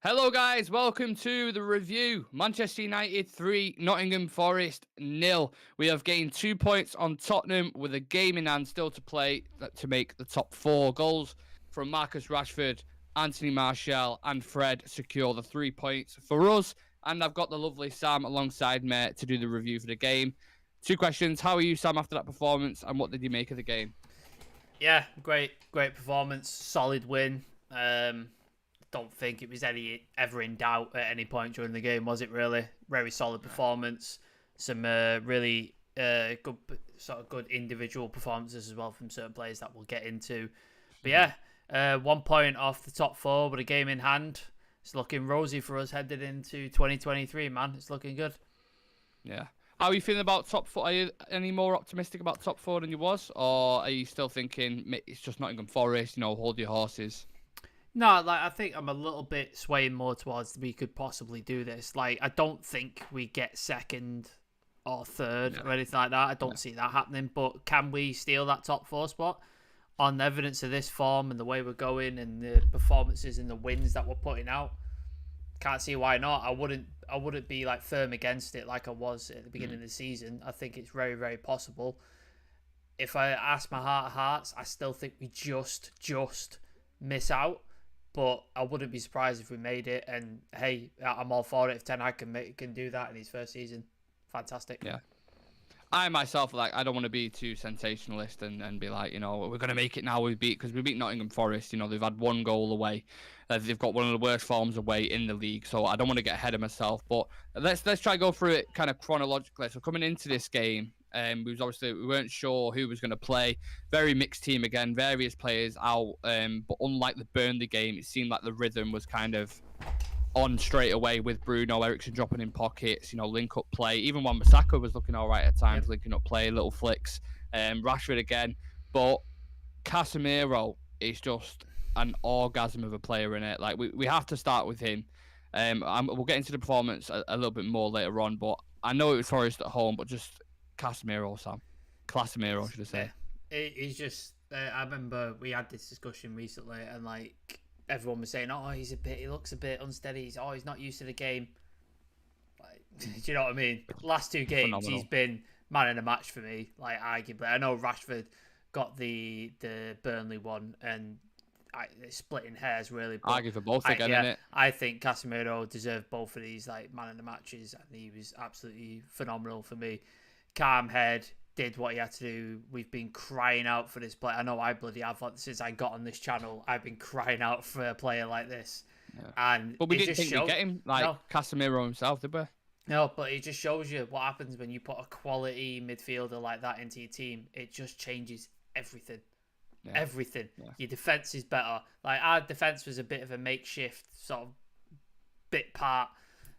Hello, guys. Welcome to the review. Manchester United 3, Nottingham Forest 0. We have gained 2 points on Tottenham with a game in hand still to play to make the top 4. Goals from Marcus Rashford, Anthony Martial, and Fred secure the 3 points for us. And I've got the lovely Sam alongside me to do the review for the game. 2 questions. How are you, Sam, after that performance, and what did you make of the game? Yeah, great performance, solid win. Don't think it was ever in doubt at any point during the game, was it? Really, very solid performance. Some really good individual performances as well from certain players that we'll get into. But yeah, 1 point off the top 4 with a game in hand. It's looking rosy for us headed into 2023, man. It's looking good. Yeah. How are you feeling about top 4? Are you any more optimistic about top 4 than you was? Or are you still thinking it's just Nottingham Forest, hold your horses? No, I think I'm a little bit swaying more towards we could possibly do this. I don't think we get second or third or anything like that. I don't see that happening. But can we steal that top 4 spot? On evidence of this form and the way we're going and the performances and the wins that we're putting out, can't see why not. I wouldn't be firm against it like I was at the beginning of the season. I think it's very, very possible. If I ask my heart of hearts, I still think we just miss out. But I wouldn't be surprised if we made it. And hey, I'm all for it. If Ten Hag can do that in his first season, fantastic. Yeah. I myself, I don't want to be too sensationalist and be like, we're going to make it now. Because we beat Nottingham Forest. They've had 1 goal away. They've got one of the worst forms away in the league. So I don't want to get ahead of myself. But let's try to go through it kind of chronologically. So coming into this game, we weren't sure who was going to play. Very mixed team again, various players out. But unlike the Burnley game, it seemed like the rhythm was kind of on straight away with Bruno Eriksson dropping in pockets, link up play. Even Wan-Bissaka was looking all right at times, linking up play, little flicks. Rashford again, but Casemiro is just an orgasm of a player in it. We have to start with him. We'll get into the performance a little bit more later on, but I know it was Forest at home, but just Casemiro, Sam. Casemiro, should I say? He's just. I remember we had this discussion recently, and everyone was saying, "Oh, he looks a bit unsteady. He's not used to the game." Do you know what I mean? Last 2 games, phenomenal. He's been man of the match for me. Arguably, I know Rashford got the Burnley one, and it's splitting hairs really. Argue for both again, innit? I think Casemiro deserved both of these man of the matches, and he was absolutely phenomenal for me. Calm head, did what he had to do. We've been crying out for this player. I know I bloody have. Since I got on this channel, I've been crying out for a player like this. Yeah. But we didn't think we'd get him Casemiro himself, did we? No, but it just shows you what happens when you put a quality midfielder like that into your team. It just changes everything. Yeah. Everything. Yeah. Your defence is better. Our defence was a bit of a makeshift sort of bit part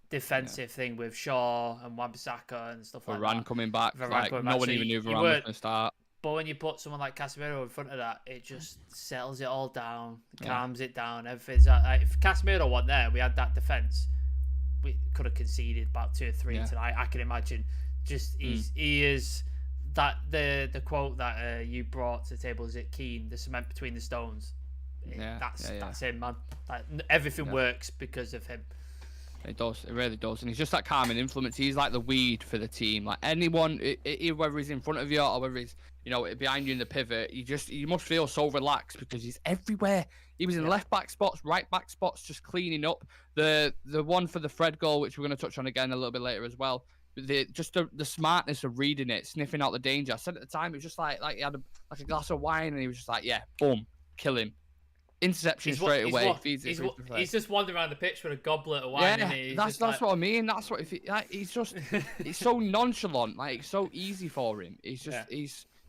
defensive thing with Shaw and Wan-Bissaka and stuff like that. Varane coming back. No one even knew Varane was going to start. But when you put someone like Casemiro in front of that, it just settles it all down, calms it down. Everything's if Casemiro wasn't there, we had that defence, we could have conceded about 2 or 3 tonight. I can imagine. He is that the quote that you brought to the table, is it Keane, the cement between the stones? That's him, man. Everything works because of him. It does. It really does. And he's just that calming influence. He's like the weed for the team. Anyone, whether he's in front of you or whether he's, behind you in the pivot, you must feel so relaxed because he's everywhere. He was in left back spots, right back spots, just cleaning up. The one for the Fred goal, which we're going to touch on again a little bit later as well. The smartness of reading it, sniffing out the danger. I said at the time, it was just like he had a glass of wine and he was just like, boom, kill him. Interception straight away. He's just wandering around the pitch with a goblet of wine. Yeah, that's what I mean. That's what he's just. It's so nonchalant. It's so easy for him. He's just.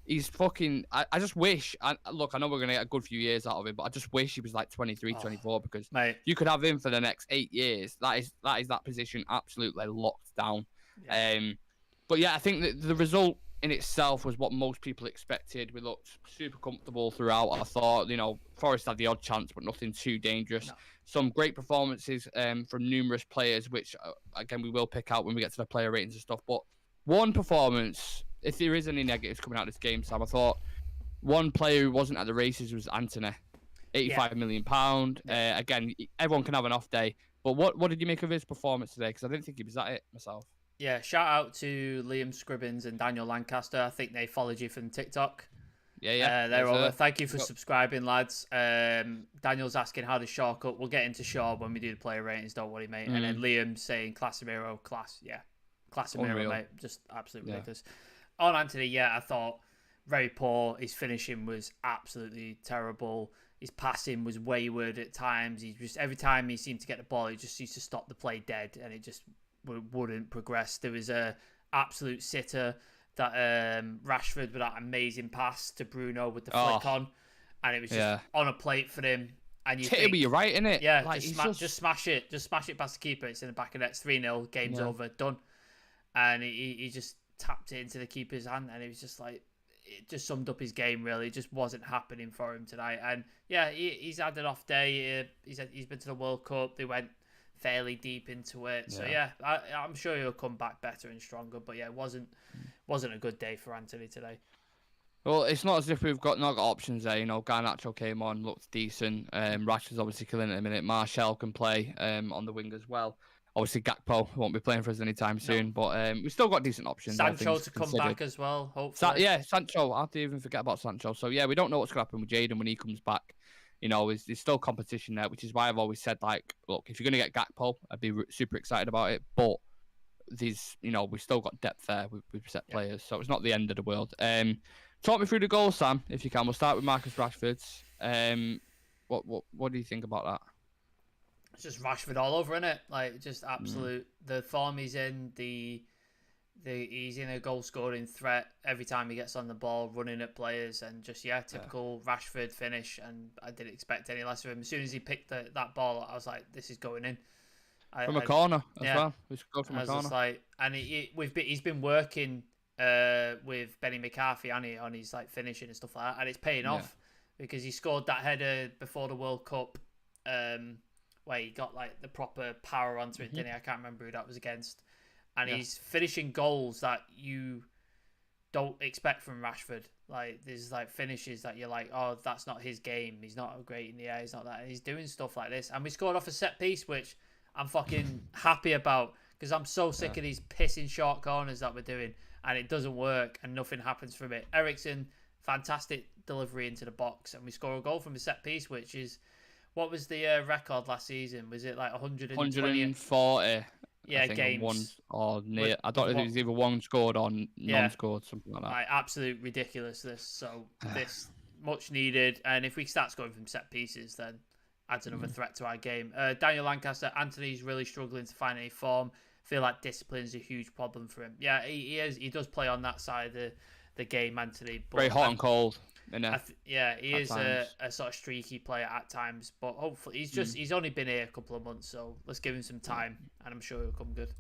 He's fucking. I just wish. Look, I know we're gonna get a good few years out of him, but I just wish he was 23, 24 because you could have him for the next 8 years. That is that position absolutely locked down. Yeah. But yeah, I think that the result in itself was what most people expected. We looked super comfortable throughout. I thought, Forest had the odd chance, but nothing too dangerous. No. Some great performances from numerous players, which, again, we will pick out when we get to the player ratings and stuff. But one performance, if there is any negatives coming out of this game, Sam, I thought one player who wasn't at the races was Anthony. £85 million. Again, everyone can have an off day. But what did you make of his performance today? Because I didn't think he was at it myself. Yeah, shout out to Liam Scribbins and Daniel Lancaster. I think they followed you from TikTok. Yeah. They're over. Thank you for Yep. subscribing, lads. Daniel's asking how the Shaw Cup. We'll get into Shaw when we do the player ratings. Don't worry, mate. And then Liam saying Casemiro, class. Yeah, Casemiro, mate. Just absolutely ridiculous. On Anthony, yeah, I thought very poor. His finishing was absolutely terrible. His passing was wayward at times. He just every time he seemed to get the ball, he just used to stop the play dead, and it just wouldn't progress. There was a absolute sitter that Rashford with that amazing pass to Bruno with the flick on, and it was just on a plate for him. And you think, you're right, innit? Yeah, like, just smash it past the keeper. It's in the back of net. 3-0, game's over, done. And he just tapped it into the keeper's hand, and it was just like, it just summed up his game, really. It just wasn't happening for him tonight. And yeah, he's had an off day. He's been to the World Cup. They went fairly deep into it. So yeah, I'm sure he'll come back better and stronger. But yeah, it wasn't a good day for Anthony today. Well, it's not as if we've not got options there. You know, Garnacho came on, looked decent. Rashford's obviously killing it in a minute. Martial can play on the wing as well. Obviously, Gakpo won't be playing for us anytime soon, but we've still got decent options. Sancho to come back as well, hopefully. Sancho. I didn't even forget about Sancho. So yeah, we don't know what's going to happen with Jadon when he comes back. You know, there's still competition there, which is why I've always said, like, look, if you're going to get Gakpo, I'd be super excited about it. But we've still got depth there with set players, so it's not the end of the world. Talk me through the goal, Sam, if you can. We'll start with Marcus Rashford's. What do you think about that? It's just Rashford all over, innit? Like, just absolute. The form he's in, he's in a goal scoring threat every time he gets on the ball, running at players, and just typical Rashford finish. And I didn't expect any less of him. As soon as he picked that ball, I was like, this is going in. From a corner as well. We should go from a corner. Like, and he's been working with Benny McCarthy on his like finishing and stuff like that, and it's paying off because he scored that header before the World Cup, where he got like the proper power onto it. Didn't he? I can't remember who that was against. And he's finishing goals that you don't expect from Rashford. Like, there's like finishes that you're like, oh, that's not his game. He's not great in the air. He's not that. And he's doing stuff like this. And we scored off a set piece, which I'm fucking happy about, because I'm so sick of these pissing short corners that we're doing, and it doesn't work and nothing happens from it. Eriksen, fantastic delivery into the box, and we score a goal from a set piece, which is, what was the record last season? Was it like 140? Yeah, games. One or near. I don't know if it was either one scored or non-scored, something like that. Like, absolute ridiculousness. So this much needed, and if we start scoring from set pieces, then adds another threat to our game. Daniel Lancaster, Anthony's really struggling to find any form. Feel like discipline is a huge problem for him. Yeah, he is. He does play on that side of the game, Anthony. But very hot and cold. He is a sort of streaky player at times, but hopefully he's only been here a couple of months, so let's give him some time, and I'm sure he'll come good.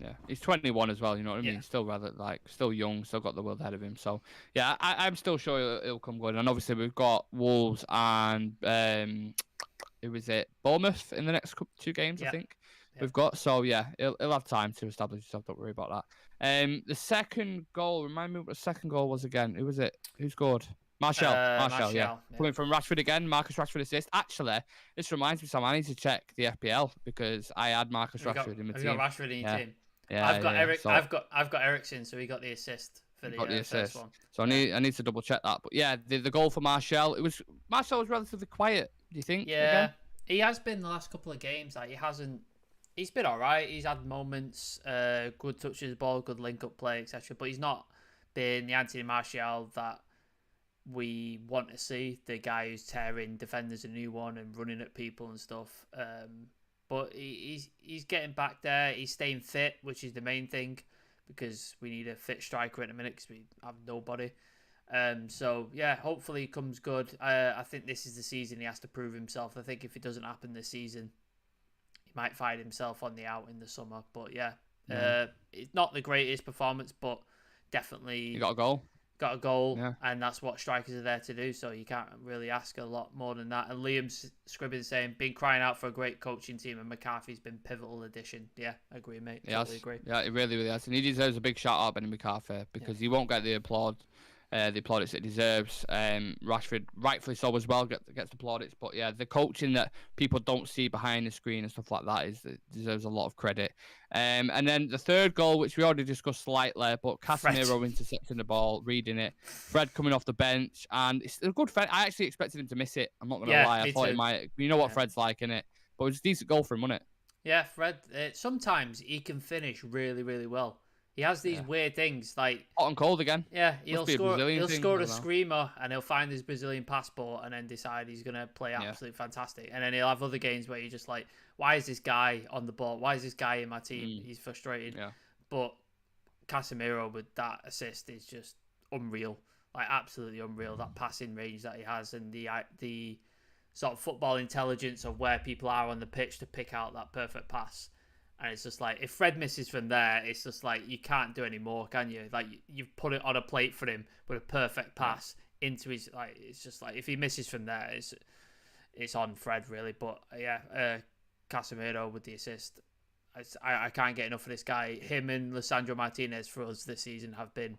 Yeah, he's 21 as well. You know what I mean? Still rather still young, still got the world ahead of him. So yeah, I'm still sure he'll come good. And obviously we've got Wolves and who was it? Bournemouth in the next 2 games, I think. We've got, so yeah, he'll have time to establish himself. Don't worry about that. The second goal, remind me what the second goal was again. Who was it? Who scored? Martial, yeah. Coming from Rashford again, Marcus Rashford assist. Actually, this reminds me, Sam, I need to check the FPL because I had Marcus Rashford in my team. Have you got Rashford in your team? Yeah, I've got I've got Eriksen, so he got the assist for the assist. First one. So I need to double check that. But yeah, the goal for Martial, Martial was relatively quiet. Do you think? Yeah, he has been the last couple of games. Like, he's been all right. He's had moments, good touches of the ball, good link-up play, etc. But he's not been the Anthony Martial that we want to see. The guy who's tearing defenders a new one and running at people and stuff. But he's getting back there. He's staying fit, which is the main thing, because we need a fit striker at the minute because we have nobody. So yeah, hopefully he comes good. I think this is the season he has to prove himself. I think if it doesn't happen this season, he might find himself on the out in the summer. But yeah, it's not the greatest performance, but definitely he got a goal, and that's what strikers are there to do. So you can't really ask a lot more than that. And Liam Scribbins saying, been crying out for a great coaching team, and McCarthy's been pivotal addition. Yeah, I agree, mate. Totally agree. Yeah, it really has, and he deserves a big shout out, Benny McCarthy, because he won't get the applaud the plaudits it deserves. Rashford, rightfully so as well, gets the plaudits. But yeah, the coaching that people don't see behind the screen and stuff like that deserves a lot of credit. And then the third goal, which we already discussed slightly, but Casemiro intercepting the ball, reading it, Fred coming off the bench, and it's a good Fred. I actually expected him to miss it. I'm not going to lie. I thought he might. You know what Fred's like, innit? But it was a decent goal for him, wasn't it? Yeah, Fred. Sometimes he can finish really, really well. He has these weird things like hot and cold again. Yeah, he'll score a screamer and he'll find his Brazilian passport and then decide he's gonna play absolutely fantastic. And then he'll have other games where you're just like, why is this guy on the ball? Why is this guy in my team? He's frustrated. Yeah. But Casemiro with that assist is just unreal, like absolutely unreal. That passing range that he has and the sort of football intelligence of where people are on the pitch to pick out that perfect pass. And it's just like, if Fred misses from there, it's just like, you can't do any more, can you? Like, you've put it on a plate for him with a perfect pass into his, like, it's just like, if he misses from there, it's on Fred, really. But, yeah, Casemiro with the assist. I can't get enough of this guy. Him and Lisandro Martinez for us this season have been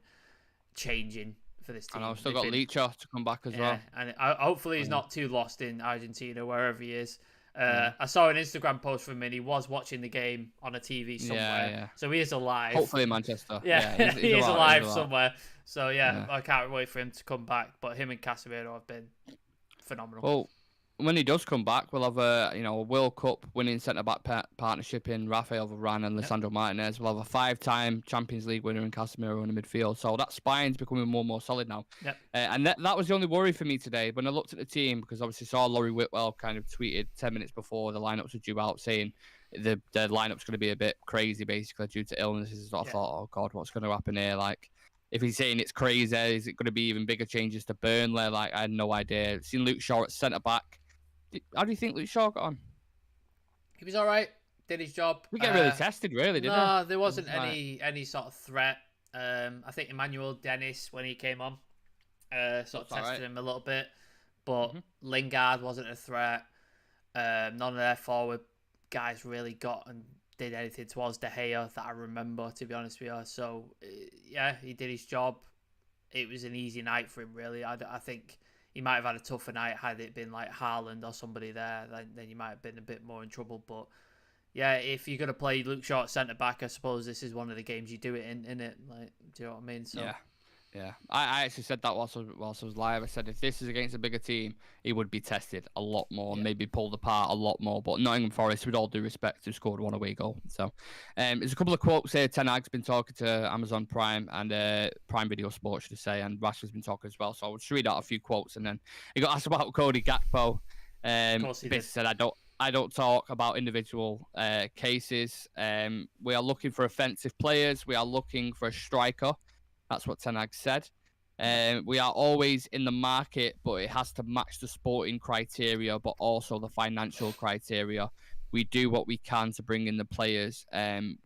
changing for this team. And I've still got Licha to come back as well. And hopefully he's not too lost in Argentina, wherever he is. I saw an Instagram post from him and he was watching the game on a TV somewhere. So he is alive. Hopefully in Manchester. He is alive somewhere. So I can't wait for him to come back. But him and Casemiro have been phenomenal. Well, when he does come back, we'll have a World Cup winning centre-back partnership in Rafael Varane and Lisandro Martinez. We'll have a 5-time Champions League winner in Casemiro in the midfield. So that spine's becoming more and more solid now. And that was the only worry for me today. When I looked at the team, because obviously saw Laurie Whitwell kind of tweeted 10 minutes before the lineups were due out saying the lineup's going to be a bit crazy, basically, due to illnesses. So I thought, oh, God, what's going to happen here? Like, if he's saying it's crazy, is it going to be even bigger changes to Burnley? Like, I had no idea. Seen Luke Shaw at centre-back. How do you think Luke Shaw got on? He was all right. Did his job. We get really tested, really, didn't we? No, there wasn't any sort of threat. I think Emmanuel Dennis, when he came on, sort of tested him a little bit. But Lingard wasn't a threat. None of their forward guys really got and did anything towards De Gea that I remember, to be honest with you. So, yeah, he did his job. It was an easy night for him, really. I think he might have had a tougher night had it been like Haaland or somebody there. Then you might have been a bit more in trouble. But yeah, if you're gonna play Luke Shaw centre back, I suppose this is one of the games you do it in it. Like, do you know what I mean? So yeah. I actually said that whilst I was live. I said if this is against a bigger team, he would be tested a lot more, maybe pulled apart a lot more. But Nottingham Forest, with all due respect, have scored one away goal. So there's a couple of quotes here. Ten Hag's been talking to Amazon Prime and Prime Video Sports, should I say, and Rashford's been talking as well. So I'll just read out a few quotes, and then he got asked about Cody Gakpo. Basically said, I don't talk about individual cases. We are looking for offensive players. We are looking for a striker. That's what Ten Hag said. We are always in the market, but it has to match the sporting criteria, but also the financial criteria. We do what we can to bring in the players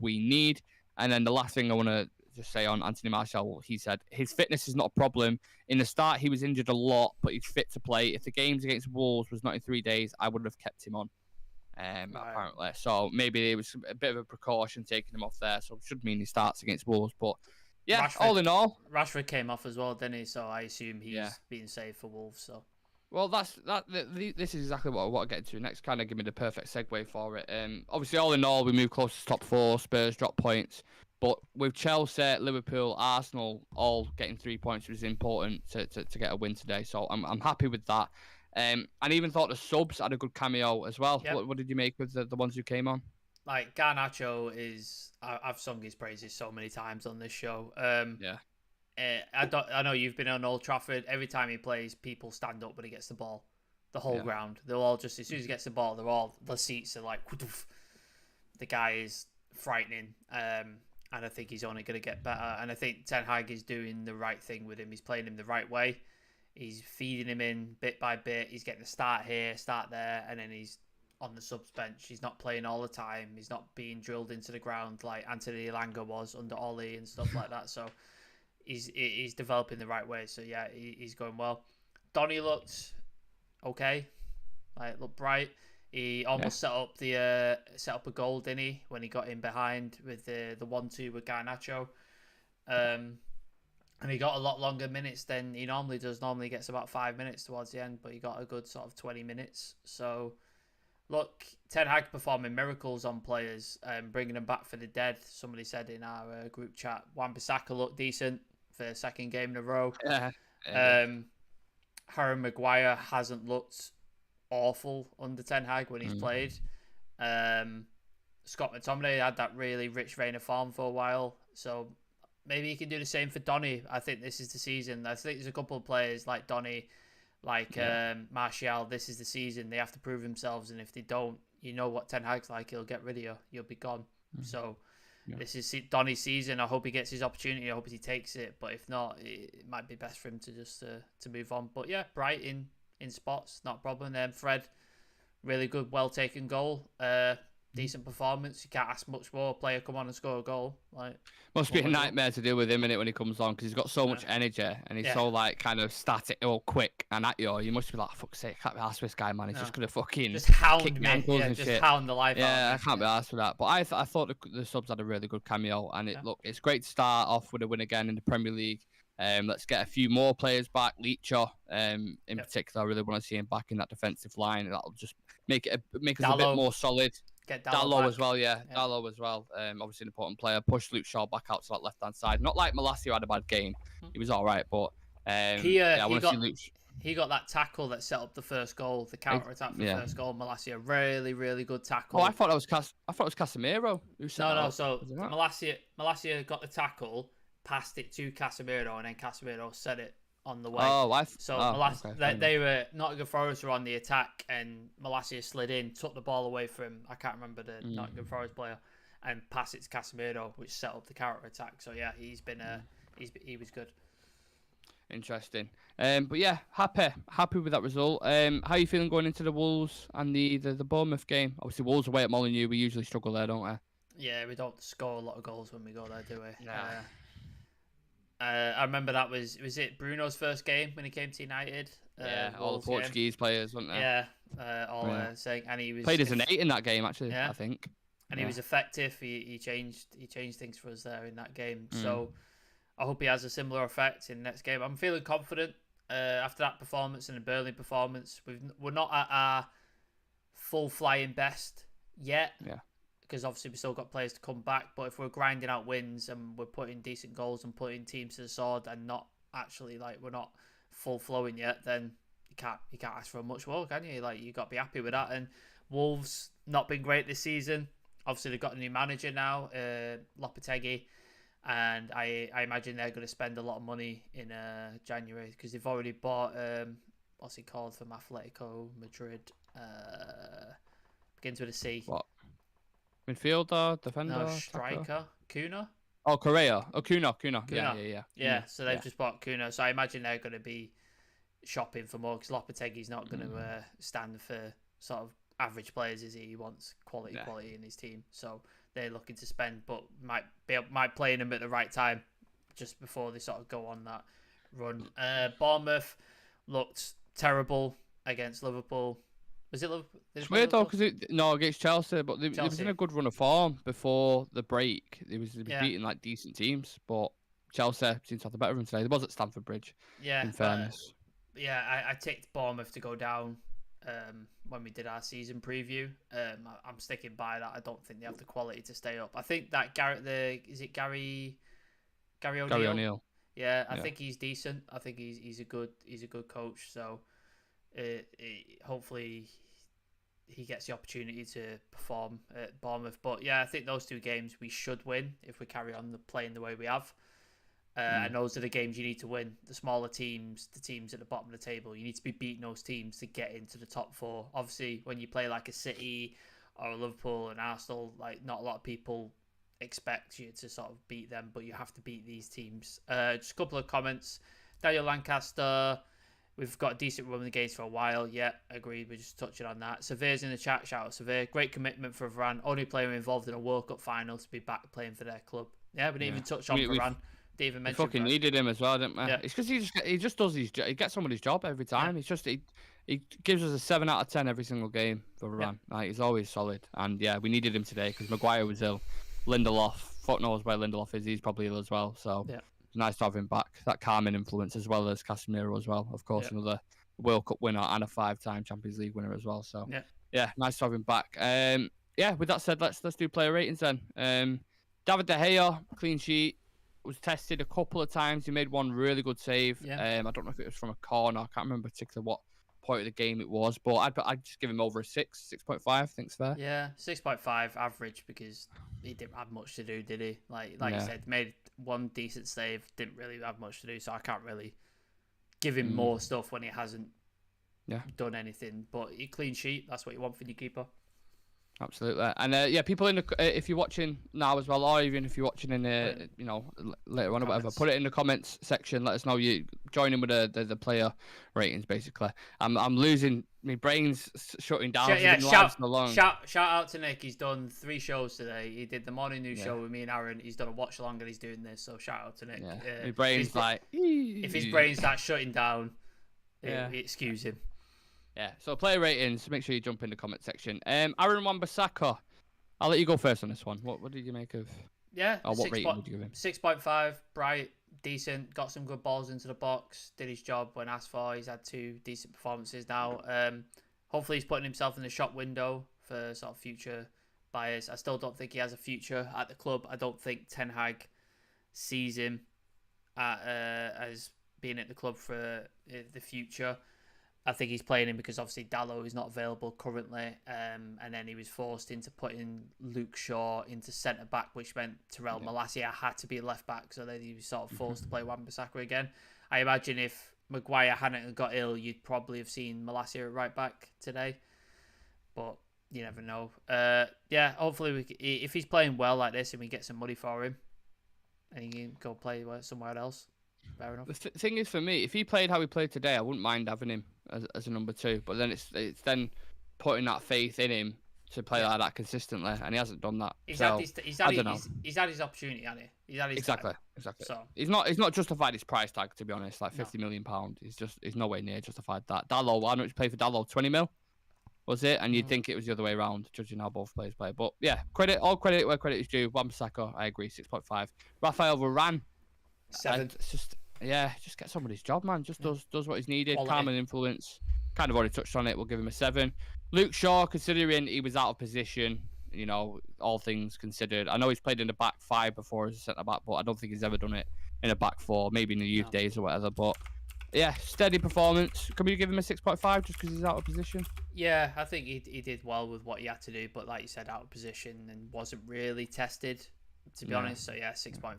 we need. And then the last thing I want to just say on Anthony Martial, he said his fitness is not a problem. In the start, he was injured a lot, but he's fit to play. If the games against Wolves was not in 3 days, I would have kept him on. Apparently. So maybe it was a bit of a precaution taking him off there. So it should mean he starts against Wolves, but yeah, all in all, Rashford came off as well, didn't he? So I assume he's being saved for Wolves. So, well, this is exactly what I want to get to next. Kind of give me the perfect segue for it. Obviously, all in all, we move close to top 4. Spurs drop points, but with Chelsea, Liverpool, Arsenal all getting 3 points, was important to get a win today. So I'm happy with that. And even thought the subs had a good cameo as well. Yep. What did you make with the ones who came on? Like, Garnacho is... I've sung his praises so many times on this show. I know you've been on Old Trafford. Every time he plays, people stand up when he gets the ball. The whole ground. They'll all just... As soon as he gets the ball, the seats are like... The guy is frightening. And I think he's only going to get better. And I think Ten Hag is doing the right thing with him. He's playing him the right way. He's feeding him in bit by bit. He's getting a start here, start there, and then he's on the subs bench. He's not playing all the time. He's not being drilled into the ground like Anthony Elanga was under Ollie and stuff like that. So he's developing the right way. So yeah, he's going well. Donny looked okay, like looked bright. He almost set up a goal, didn't he, when he got in behind with the 1-2 with Garnacho. And he got a lot longer minutes than he normally does. Normally gets about 5 minutes towards the end, but he got a good sort of 20 minutes. So, look, Ten Hag performing miracles on players and bringing them back for the dead. Somebody said in our group chat, Wan-Bissaka looked decent for the second game in a row. Yeah. Harry Maguire hasn't looked awful under Ten Hag when he's played. Scott McTominay had that really rich reign of form for a while, so maybe he can do the same for Donny. I think this is the season. I think there's a couple of players like Donny, like Martial. This is the season. They have to prove themselves, and if they don't, you know what Ten Hag's like. He'll get rid of you. You'll be gone. So this is Donny's season. I hope he gets his opportunity. I hope he takes it. But if not, it might be best for him to just to move on. But yeah, Bright in spots, not a problem. Then Fred, really good, well taken goal. Decent performance. You can't ask much more. Player come on and score a goal. Like, must be a nightmare to deal with him in it when he comes on, because he's got so much energy and he's so like kind of static or quick and at you. You must be like, fuck's sake, I can't be asked with this guy, man. He's just gonna fucking just hound kick me. ankles and just shit. hound the life out of me. I can't be asked for that. But I thought the subs had a really good cameo, and look, it's great to start off with a win again in the Premier League. Let's get a few more players back. Leacher, in particular, I really want to see him back in that defensive line. That'll just make us a bit more solid. Get Dalot as well, Dalot as well. Obviously an important player. Push Luke Shaw back out to that left-hand side. Not like Malacia had a bad game. He was all right, but he got that tackle that set up the first goal, the counter-attack for the first goal. Malacia, really, really good tackle. Oh, I thought it was Casemiro who set No. So Malacia got the tackle, passed it to Casemiro, and then Casemiro set it on the way. They were Nottingham Forest were on the attack, and Malacia slid in, took the ball away from I can't remember the Nottingham Forest player, and passed it to Casemiro, which set up the counter attack. So yeah, he was good. Interesting. But yeah, happy with that result. How are you feeling going into the Wolves and the Bournemouth game? Obviously, Wolves away at Molineux, we usually struggle there, don't we? Yeah, we don't score a lot of goals when we go there, do we? Yeah. I remember that was it Bruno's first game when he came to United? All the Portuguese players, weren't they? Yeah, saying, and he was played as an 8 in that game actually. I think. And he was effective. He changed things for us there in that game. So I hope he has a similar effect in the next game. I'm feeling confident after that performance and the Burnley performance. We're not at our full flying best yet. Yeah. Because obviously we still got players to come back, but if we're grinding out wins and we're putting decent goals and putting teams to the sword and not actually we're not full flowing yet, then you can't ask for much more, can you? Like, you got to be happy with that. And Wolves not been great this season. Obviously they've got a new manager now, Lopetegui, and I imagine they're going to spend a lot of money in January because they've already bought what's he called from Atletico Madrid? Begins with a C. What? Midfielder, defender, no, striker, Kuna. Oh, Correa. Oh, Kuna. Yeah. So they've just bought Kuna. So I imagine they're going to be shopping for more because Lopetegui's not going to stand for sort of average players, is he? He wants quality in his team. So they're looking to spend, but might play them at the right time, just before they sort of go on that run. Bournemouth looked terrible against Liverpool. Was it Liverpool? It's weird though, because against Chelsea, but they was in a good run of form before the break. They was beating like decent teams, but Chelsea seems to have the better of them today. They was at Stamford Bridge. Yeah, in fairness. I ticked Bournemouth to go down when we did our season preview. I'm sticking by that. I don't think they have the quality to stay up. I think that Gary O'Neill? Gary O'Neill. Yeah, I think he's decent. I think he's a good coach. So hopefully he gets the opportunity to perform at Bournemouth. But yeah, I think those two games we should win if we carry on playing the way we have. And those are the games you need to win. The smaller teams, the teams at the bottom of the table, you need to be beating those teams to get into the top four. Obviously, when you play like a City or a Liverpool and Arsenal, like not a lot of people expect you to sort of beat them, but you have to beat these teams. Just a couple of comments. Daniel Lancaster, we've got a decent run in the games for a while. Yeah, agreed. We're just touching on that. Severe's in the chat. Shout out Severe. Great commitment for Varane. Only player involved in a World Cup final to be back playing for their club. Yeah, we didn't even touch on Varane. Didn't even mention. We fucking needed him as well, didn't we? Yeah. It's because he just does his job. He gets somebody's job every time. Yeah. It's just he gives us a 7 out of 10 every single game for Varane. Yeah. Like, he's always solid. And yeah, we needed him today because Maguire was ill. Lindelof, fuck knows where Lindelof is. He's probably ill as well. So nice to have him back. That calming influence as well as Casemiro as well. Of course, another World Cup winner and a 5-time Champions League winner as well. So yeah, nice to have him back. Yeah, with that said, let's do player ratings then. David De Gea, clean sheet, was tested a couple of times. He made one really good save. I don't know if it was from a corner. I can't remember particularly what point of the game it was, but I'd just give him over a 6.5. I think it's fair. Yeah, 6.5 average, because he didn't have much to do, did he? Like you said, made one decent save, didn't really have much to do, so I can't really give him more stuff when he hasn't done anything. But a clean sheet, that's what you want for your keeper. Absolutely. And people in the if you're watching now as well, or even if you're watching in later on or whatever, put it in the comments section. Let us know you join in with the player ratings. Basically, I'm losing my brain's shutting down. Shout out to Nick. He's done 3 shows today. He did the morning news show with me and Aaron. He's done a watch along and he's doing this. So shout out to Nick. My brain's if his brain starts shutting down, excuse him. Yeah, so player ratings, make sure you jump in the comment section. Aaron Wan-Bissaka, I'll let you go first on this one. What did you make of... what rating would you give him? 6.5, bright, decent, got some good balls into the box, did his job when asked for. He's had 2 decent performances now. Hopefully he's putting himself in the shop window for sort of future buyers. I still don't think he has a future at the club. I don't think Ten Hag sees him as being at the club for the future. I think he's playing him because obviously Dalot is not available currently, and then he was forced into putting Luke Shaw into centre-back, which meant Terrell Malacia had to be left-back, so then he was sort of forced to play Wan-Bissaka again. I imagine if Maguire hadn't got ill, you'd probably have seen Malacia at right-back today, but you never know. Hopefully if he's playing well like this and we get some money for him, and he can go play somewhere else, fair enough. The thing is, for me, if he played how he played today, I wouldn't mind having him as a number 2. But then it's then putting that faith in him to play like that consistently, and he hasn't done that. He's had his opportunity, hasn't he? He's had his exactly. So he's not justified his price tag, to be honest. Like £50 million, he's nowhere near justified that. Dalot, why don't you pay for Dalot? 20 mil was it? And you'd think it was the other way around, judging how both players play. But yeah, all credit where credit is due. Wan-Bissaka, I agree, 6.5. Raphael Varane, 7. It's just get somebody's job, man. Just does what he's needed. Calm and influence. Kind of already touched on it. We'll give him a 7. Luke Shaw, considering he was out of position, all things considered. I know he's played in the back 5 before as a centre back, but I don't think he's ever done it in a back 4, maybe in the youth days or whatever. But yeah, steady performance. Can we give him a 6.5 just because he's out of position? Yeah, I think he did well with what he had to do, but like you said, out of position and wasn't really tested, to be honest. So yeah, 6.5.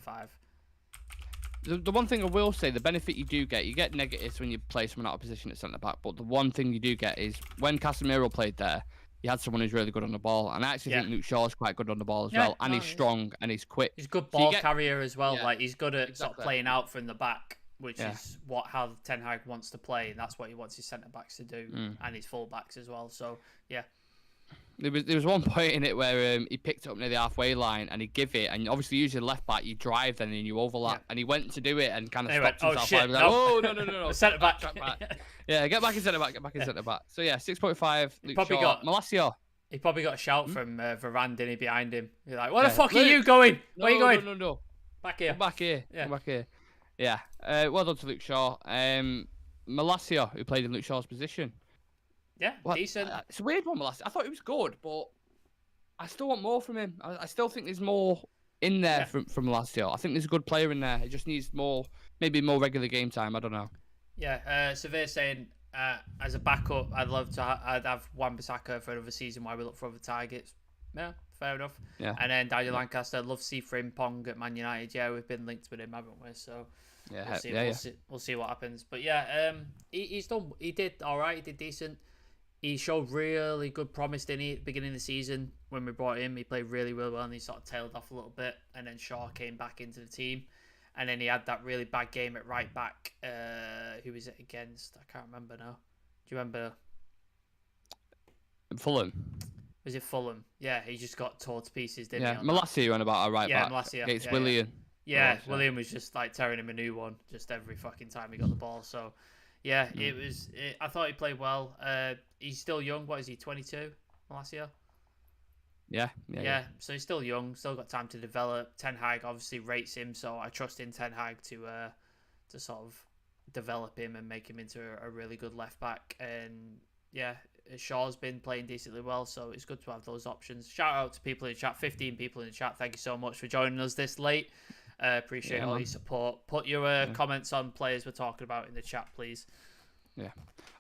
The one thing I will say, the benefit you get negatives when you play someone out of position at centre back, but the one thing you do get is when Casemiro played there, you had someone who's really good on the ball, and I actually think Luke Shaw's quite good on the ball as well, and he's strong and he's quick. He's a good ball carrier as well. Like he's good at sort of playing out from the back, which is how Ten Hag wants to play, and that's what he wants his centre backs to do, and his full backs as well. So yeah. There was one point in it where he picked it up near the halfway line and he give it, and obviously usually left back you drive then and you overlap, and he went to do it and kind of stopped himself. Shit, no, centre back. Get back in centre back. So yeah, 6.5. Luke Shaw. Malacia. He probably got a shout from Varane, didn't he, behind him? You're like, where the fuck are you going? Where are you going? No. Back here. Come back here. Yeah. Well done to Luke Shaw. Malacia, who played in Luke Shaw's position. Yeah, decent. It's a weird one, Malacia. I thought he was good, but I still want more from him. I still think there's more in there from Malacia. I think there's a good player in there. He just needs maybe more regular game time. I don't know. Yeah, Severe saying, as a backup, I'd have Wan-Bissaka for another season while we look for other targets. Yeah, fair enough. Yeah. And then Daniel Lancaster, love to see Frimpong at Man United. Yeah, we've been linked with him, haven't we? So we'll see what happens. But yeah, he did all right. He did decent. He showed really good promise, didn't he, at the beginning of the season when we brought him. He played really, really well, and he sort of tailed off a little bit. And then Shaw came back into the team. And then he had that really bad game at right back. Who was it against? I can't remember now. Do you remember? Fulham. Was it Fulham? Yeah, he just got torn to pieces, didn't he? Yeah, Malacia went about a right back. Malacia. Against Willian. Yeah, William was just like tearing him a new one just every fucking time he got the ball. So, yeah, I thought he played well. He's still young. What is he, 22, Malacia? Yeah, so he's still young, still got time to develop. Ten Hag obviously rates him, so I trust in Ten Hag to sort of develop him and make him into a really good left back. And yeah, Shaw's been playing decently well, so it's good to have those options. Shout out to people in the chat, 15 people in the chat. Thank you so much for joining us this late. Appreciate all your support. Put your comments on players we're talking about in the chat, please. Yeah.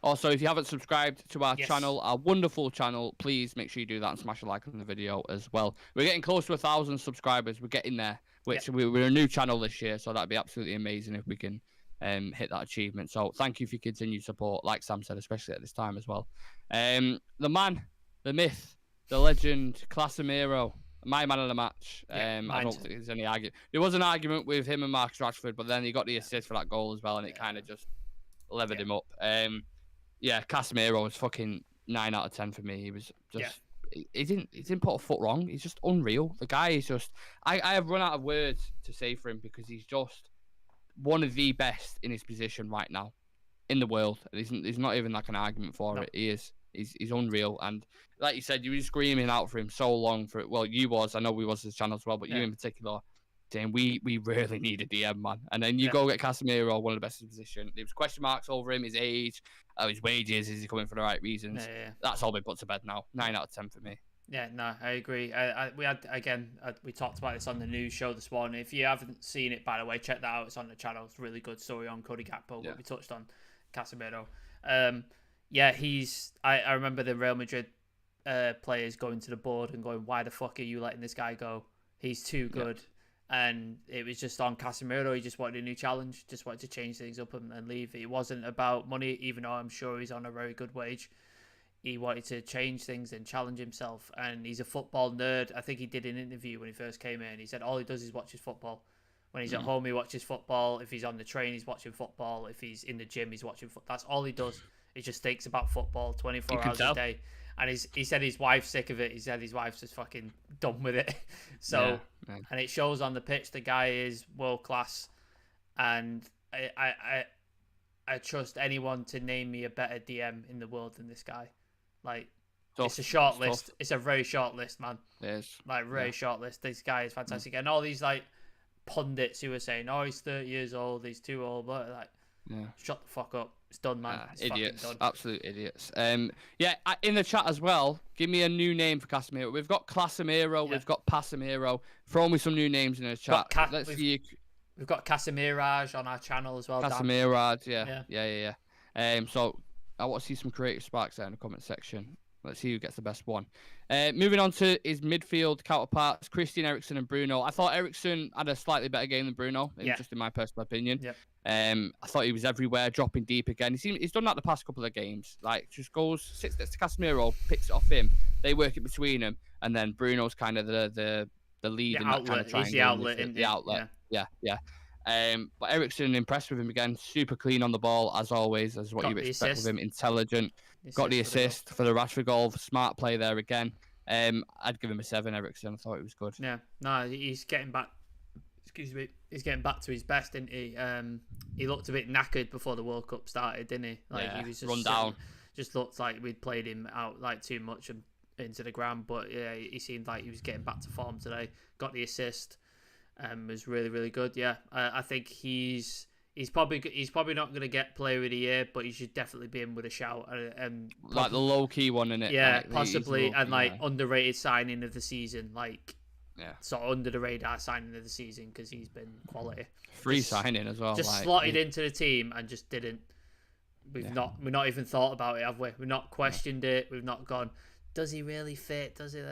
Also, if you haven't subscribed to our channel, our wonderful channel, please make sure you do that and smash a like on the video as well. We're getting close to 1,000 subscribers. We're getting there, which we're a new channel this year, so that'd be absolutely amazing if we can hit that achievement. So thank you for your continued support, like Sam said, especially at this time as well. The man, the myth, the legend, Casemiro, my man of the match. I don't think there's any argument. There was an argument with him and Marcus Rashford, but then he got the assist for that goal as well, and it kind of just levered him up. Casemiro was fucking 9 out of 10 for me. He was just he didn't put a foot wrong. He's just unreal. The guy is just I have run out of words to say for him because he's just one of the best in his position right now in the world. There's not even like an argument for it. He is. He's unreal. And like you said, you were screaming out for him so long for it. Well, you was. I know we was his channel as well, but you in particular, saying we really need a DM, man. And then you go get Casemiro, one of the best in his position. There was question marks over him, his age, his wages. Is he coming for the right reasons? That's all been put to bed now. 9 out of 10 for me. Yeah, no, I agree. We talked about this on the news show this morning. If you haven't seen it, by the way, check that out. It's on the channel. It's a really good story on Cody Gakpo, but we touched on Casemiro. I remember the Real Madrid players going to the board and going, why the fuck are you letting this guy go? He's too good. And it was just on Casemiro. He just wanted a new challenge, just wanted to change things up and leave. It wasn't about money, even though I'm sure he's on a very good wage. He wanted to change things and challenge himself. And he's a football nerd. I think he did an interview when he first came in. He said all he does is watches football. When he's at home, he watches football. If he's on the train, he's watching football. If he's in the gym, he's watching football. That's all he does. He just thinks about football 24 hours a day. And he said his wife's sick of it. He said his wife's just fucking done with it. So, and it shows on the pitch. The guy is world class. And I trust anyone to name me a better DM in the world than this guy. Like, it's a short list. It's a very short list, man. It is. Like, very short list. This guy is fantastic. And all these, like, pundits who are saying, oh, he's 30 years old, he's too old. But, like, shut the fuck up. It's done, man. It's idiots. done. Absolute idiots. In the chat as well, give me a new name for Casemiro. We've got Casemiro. We've got Passemiro. Throw me some new names in the chat. Let's see. We've got Casemiraj on our channel as well. Casemiraj, yeah. So I want to see some creative sparks there in the comment section. Let's see who gets the best one. Moving on to his midfield counterparts, Christian Eriksen and Bruno. I thought Eriksen had a slightly better game than Bruno, just in my personal opinion. I thought he was everywhere, dropping deep again. He's done that the past couple of games. Like, just goes, sits next to Casemiro, picks it off him. They work it between them, and then Bruno's kind of the lead in that kind of triangle. He's the outlet. The outlet. Yeah. But Eriksen, impressed with him again. Super clean on the ball, as always, as what you expect with him. Intelligent. Got the assist for the Rashford goal. Smart play there again. I'd give him a 7, Eriksen. I thought it was good. Yeah. No, he's getting back. Excuse me. He's getting back to his best, isn't he? He looked a bit knackered before the World Cup started, didn't he? Like, he was just run down. Just looked like we'd played him out like too much and into the ground. But yeah, he seemed like he was getting back to form today. Got the assist. Was really, really good. Yeah, I think he's probably not going to get Player of the Year, but he should definitely be in with a shout. Like the low key one, innit? Yeah, like, possibly, and like underrated signing of the season, like sort of under the radar signing of the season because he's been quality. Free signing as well. Just slotted into the team and just didn't. We've not even thought about it, have we? We've not questioned it. We've not gone, does he really fit? Does he?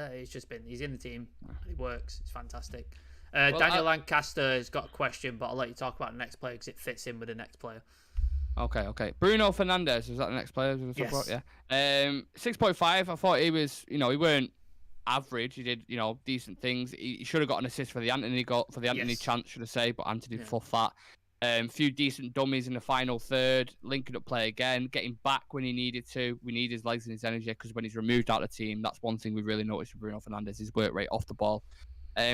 He's in the team. And he works. It's fantastic. Daniel Lancaster has got a question, but I'll let you talk about the next player because it fits in with the next player. Okay. Bruno Fernandes, is that the next player? Yes. Yeah. 6.5. I thought he was, he weren't average. He did, decent things. He should have got an assist for the Anthony chance, should I say, but Anthony fluffed that. Few decent dummies in the final third, linking up play again, getting back when he needed to. We need his legs and his energy because when he's removed out of the team, that's one thing we really noticed with Bruno Fernandes, his work rate off the ball.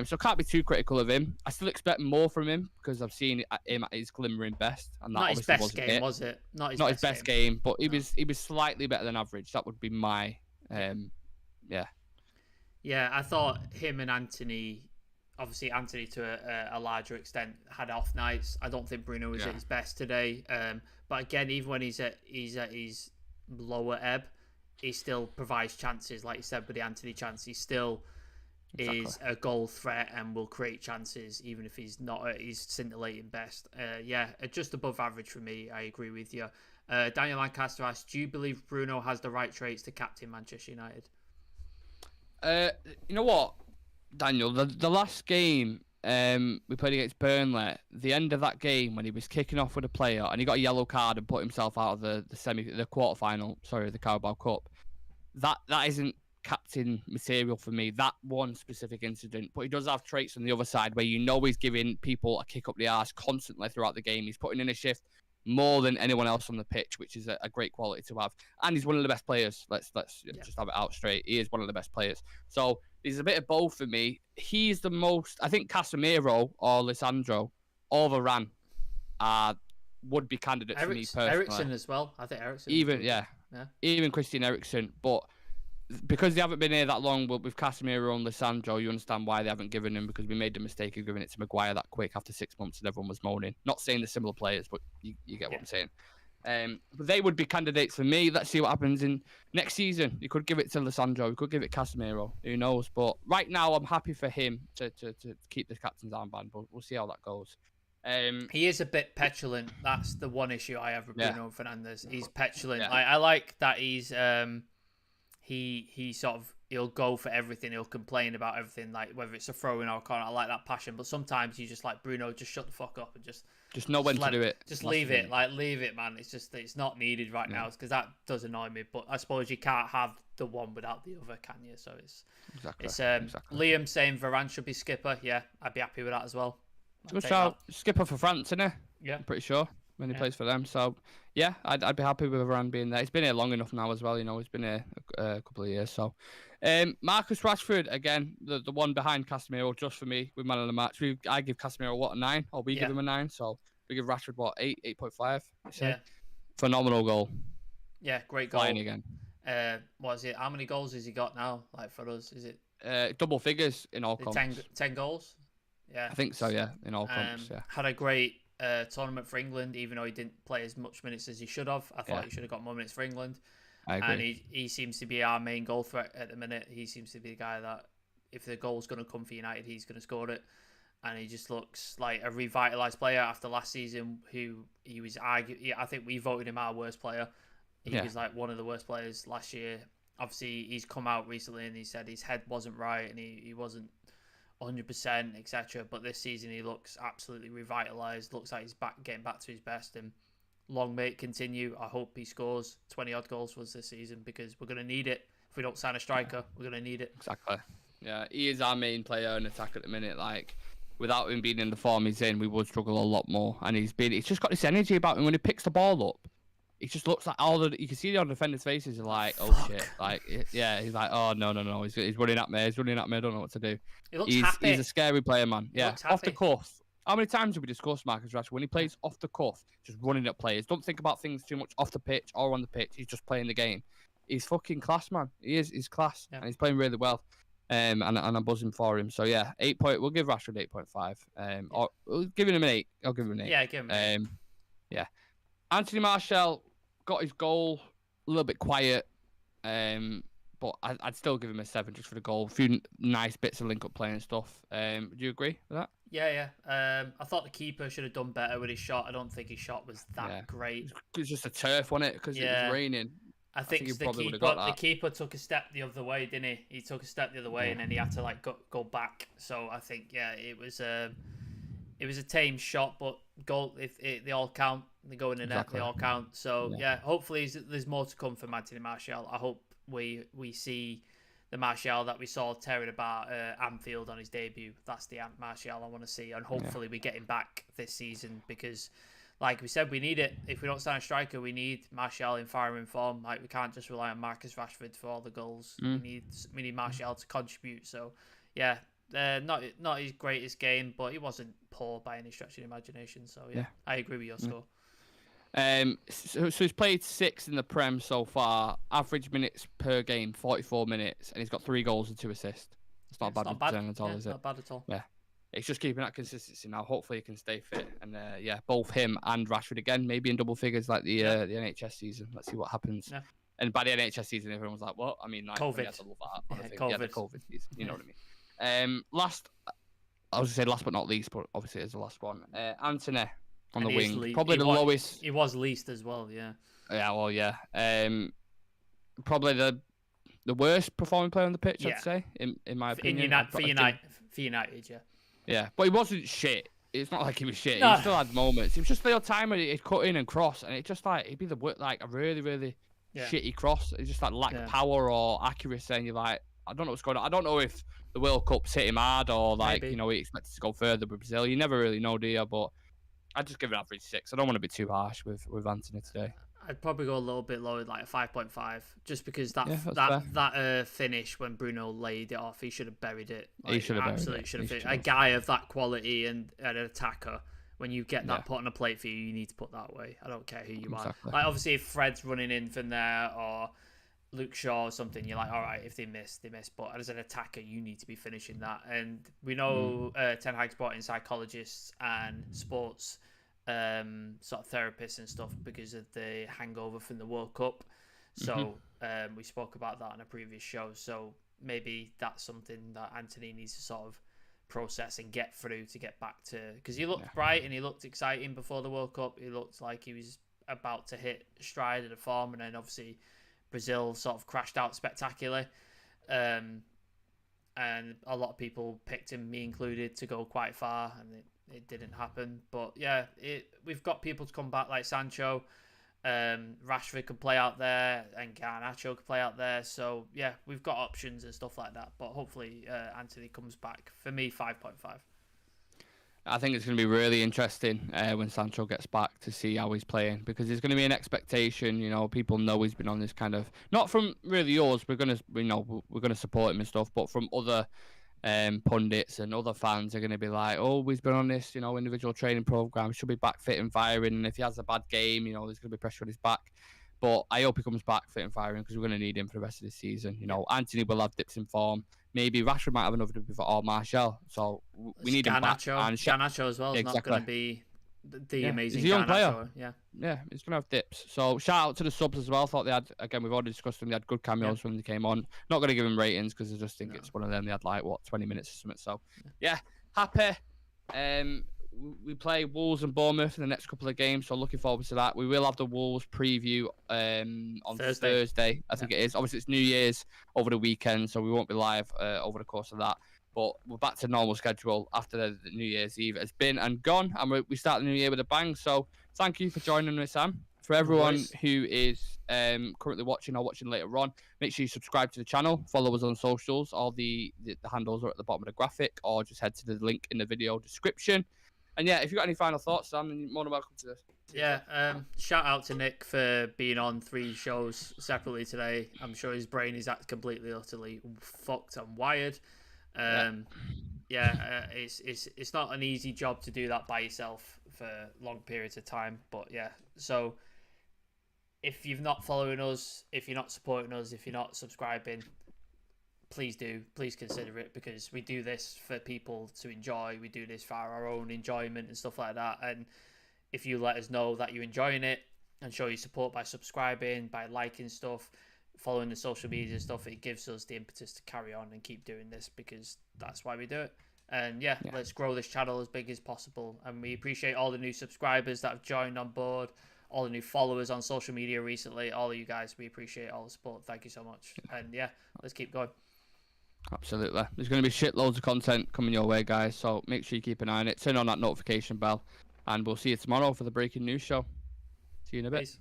So can't be too critical of him. I still expect more from him because I've seen him at his glimmering best, and that not his best game, was it? Not his best game, but he was slightly better than average. That would be my Yeah, I thought him and Anthony, obviously Anthony to a larger extent, had off nights. I don't think Bruno was at Yeah, his best today. But again, even when he's at his lower ebb, he still provides chances. Like you said, with the Anthony chance, he still exactly. is a goal threat and will create chances, even if he's not at his scintillating best. Yeah, just above average for me. I agree with you. Daniel Lancaster asks, do you believe Bruno has the right traits to captain Manchester United? Uh, you know what, Daniel? The last game we played against Burnley, the end of that game when he was kicking off with a player and he got a yellow card and put himself out of the quarter final. Sorry, the Carabao Cup. That isn't captain material for me. That one specific incident, but he does have traits on the other side where you know he's giving people a kick up the arse constantly throughout the game. He's putting in a shift more than anyone else on the pitch, which is a great quality to have. And he's one of the best players. Let's just have it out straight. He is one of the best players. So there's a bit of both for me. He's the most. I think Casemiro or Lisandro or Varane would be candidates for me personally. Ericsson as well. I think Ericsson. Even even Christian Eriksen, but because they haven't been here that long, but with Casemiro and Lisandro, you understand why they haven't given him, because we made the mistake of giving it to Maguire that quick after 6 months and everyone was moaning. Not saying they're similar players, but you get what I'm saying. But they would be candidates for me. Let's see what happens in next season. You could give it to Lisandro, you could give it Casemiro, who knows? But right now, I'm happy for him to keep the captain's armband, but we'll see how that goes. He is a bit petulant. That's the one issue I have with Bruno Fernandes. He's petulant. Yeah. I like that he's he sort of, he'll go for everything. He'll complain about everything, like whether it's a throw in or a corner. I like that passion. But sometimes you just like, Bruno, just shut the fuck up and just know when to do it. Just leave it. Like, leave it, man. It's not needed right now, because that does annoy me. But I suppose you can't have the one without the other, can you? So it's exactly. Liam saying Varane should be skipper. Yeah, I'd be happy with that as well. Good shout. Skipper for France, isn't he? Yeah, I'm pretty sure when he plays for them. So yeah, I'd be happy with Varane being there. He's been here long enough now as well. You know, he's been here a couple of years. So Marcus Rashford again, the one behind Casemiro, just for me with man of the match. I give Casemiro a 9, or we give him a 9. So we give Rashford 8.5. Yeah, phenomenal goal. Yeah, great goal. Flying again. What is it? How many goals has he got now? Like, for us, is it double figures in all comps? 10 goals. Yeah, I think so. Yeah, in all comps. Yeah, had a great tournament for England, even though he didn't play as much minutes as he should have. I thought he should have got more minutes for England. I agree. And he seems to be our main goal threat at the minute. He seems to be the guy that, if the goal's going to come for United, he's going to score it. And he just looks like a revitalised player after last season, who he was I think we voted him our worst player. He was like one of the worst players last year. Obviously, he's come out recently and he said his head wasn't right and he wasn't 100%, etc. But this season he looks absolutely revitalised. Looks like he's getting back to his best, and long may it continue. I hope he scores 20 odd goals for us this season, because we're going to need it. If we don't sign a striker, we're going to need it. Exactly. Yeah, he is our main player in attack at the minute. Like, without him being in the form he's in, we would struggle a lot more. And he's just got this energy about him when he picks the ball up. It just looks like you can see it on the defenders' faces. Are like, oh shit! Like, yeah, he's like, oh no. He's running at me. I don't know what to do. He looks happy. He's a scary player, man. Yeah, off the cuff. How many times have we discussed Marcus Rashford? When he plays off the cuff, just running at players. Don't think about things too much off the pitch or on the pitch. He's just playing the game. He's fucking class, man. He's class, and he's playing really well. And I'm buzzing for him. So yeah, 8 point. We'll give Rashford 8.5. Or we'll give him an 8. I'll give him an 8. Yeah, give him an 8. Yeah. Anthony Martial got his goal a little bit quiet, but I'd still give him a 7 just for the goal. A few nice bits of link-up play and stuff. Do you agree with that? Yeah. I thought the keeper should have done better with his shot. I don't think his shot was that great. It was just a turf, wasn't it? Because it was raining. I think the keeper took a step the other way, didn't he? He took a step the other way, and then he had to like go back. So I think it was a tame shot, but goal, if they all count, they go in the net, they all count. So yeah, hopefully there's more to come from Anthony Martial. I hope we see the Martial that we saw tearing apart Anfield on his debut. That's the Martial I want to see, and hopefully we get him back this season, because, like we said, we need it. If we don't sign a striker, we need Martial in firing form. Like, we can't just rely on Marcus Rashford for all the goals. We need Martial to contribute. So yeah. Not his greatest game, but he wasn't poor by any stretch of the imagination. So yeah. I agree with your score. So he's played 6 in the Prem so far. Average minutes per game, 44 minutes, and he's got 3 goals and 2 assists. It's not It's bad not bad at all, is it? Not bad at all. Yeah. It's just keeping that consistency now. Hopefully he can stay fit. And yeah, both him and Rashford again, maybe in double figures like the NHS season. Let's see what happens. Yeah. And by the NHS season, everyone was like, what? I mean, like, COVID. We had to love that. Yeah, the COVID season. You know what I mean? I was going to say last but not least, but obviously it's the last one. Anthony on the wing. Probably the lowest. He was least as well, yeah. Yeah, well, yeah. Probably the worst performing player on the pitch, I'd say, in my opinion. For United, yeah. Yeah, but he wasn't shit. It's not like he was shit. No. He still had moments. It was just the odd time where he'd cut in and cross, and it just like it'd be a really, really shitty cross. It just like lacked power or accuracy, and you're like, I don't know what's going on. I don't know if the World Cup's hit him hard or like he expected to go further with Brazil. You never really know, do you? But I'd just give it average 6. I don't want to be too harsh with Anthony today. I'd probably go a little bit lower, like a 5.5, just because that finish when Bruno laid it off, he should have buried it. Like, he should have absolutely should have. A guy of that quality and an attacker, when you get that put on a plate for you, you need to put that away. I don't care who you are. Like obviously, if Fred's running in from there or Luke Shaw or something, you're like, all right, if they miss, they miss. But as an attacker, you need to be finishing that. And we know Ten Hag's brought in psychologists and sports sort of therapists and stuff because of the hangover from the World Cup. So we spoke about that on a previous show. So maybe that's something that Anthony needs to sort of process and get through to get back to, because he looked bright and he looked exciting before the World Cup. He looked like he was about to hit stride of the form, and then obviously Brazil sort of crashed out spectacularly. And a lot of people picked him, me included, to go quite far, and it didn't happen. But yeah, we've got people to come back like Sancho. Rashford could play out there, and Garnacho could play out there. So yeah, we've got options and stuff like that. But hopefully Anthony comes back. For me, 5.5. I think it's going to be really interesting when Sancho gets back to see how he's playing, because there's going to be an expectation. You know, people know he's been on this kind of, not from really yours. We're going to support him and stuff, but from other pundits and other fans are going to be like, oh, he's been on this, individual training program. Should be back fit and firing. And if he has a bad game, there's going to be pressure on his back. But I hope he comes back fit and firing, because we're going to need him for the rest of the season. Anthony will have dips in form. Maybe Rashford might have another dip or Martial. So we need him back. And Garnacho as well is not going to be the amazing he's a young Garnacho. Player. Yeah, he's going to have dips. So shout out to the subs as well. I thought they had, again, we've already discussed them. They had good cameos when they came on. Not going to give them ratings because I just think it's one of them. They had 20 minutes or something. So yeah, happy. We play Wolves and Bournemouth in the next couple of games, so looking forward to that. We will have the Wolves preview on Thursday, I think it is. Obviously, it's New Year's over the weekend, so we won't be live over the course of that. But we're back to normal schedule after the New Year's Eve has been and gone, and we start the new year with a bang. So thank you for joining me, Sam. For everyone who is currently watching or watching later on, make sure you subscribe to the channel, follow us on socials. All the handles are at the bottom of the graphic, or just head to the link in the video description. And yeah, if you've got any final thoughts, Sam, then you're more than welcome to this. Yeah, shout out to Nick for being on 3 shows separately today. I'm sure his brain is completely, utterly fucked and wired. It's not an easy job to do that by yourself for long periods of time. But yeah, so if you're not following us, if you're not supporting us, if you're not subscribing, please consider it, because we do this for people to enjoy. We do this for our own enjoyment and stuff like that. And if you let us know that you're enjoying it and show your support by subscribing, by liking stuff, following the social media stuff, it gives us the impetus to carry on and keep doing this, because that's why we do it. And yeah, let's grow this channel as big as possible. And we appreciate all the new subscribers that have joined on board, all the new followers on social media recently, all of you guys. We appreciate all the support. Thank you so much. And yeah, let's keep going. Absolutely. There's going to be shitloads of content coming your way, guys, so make sure you keep an eye on it. Turn on that notification bell, and we'll see you tomorrow for the breaking news show. See you in a bit. Peace.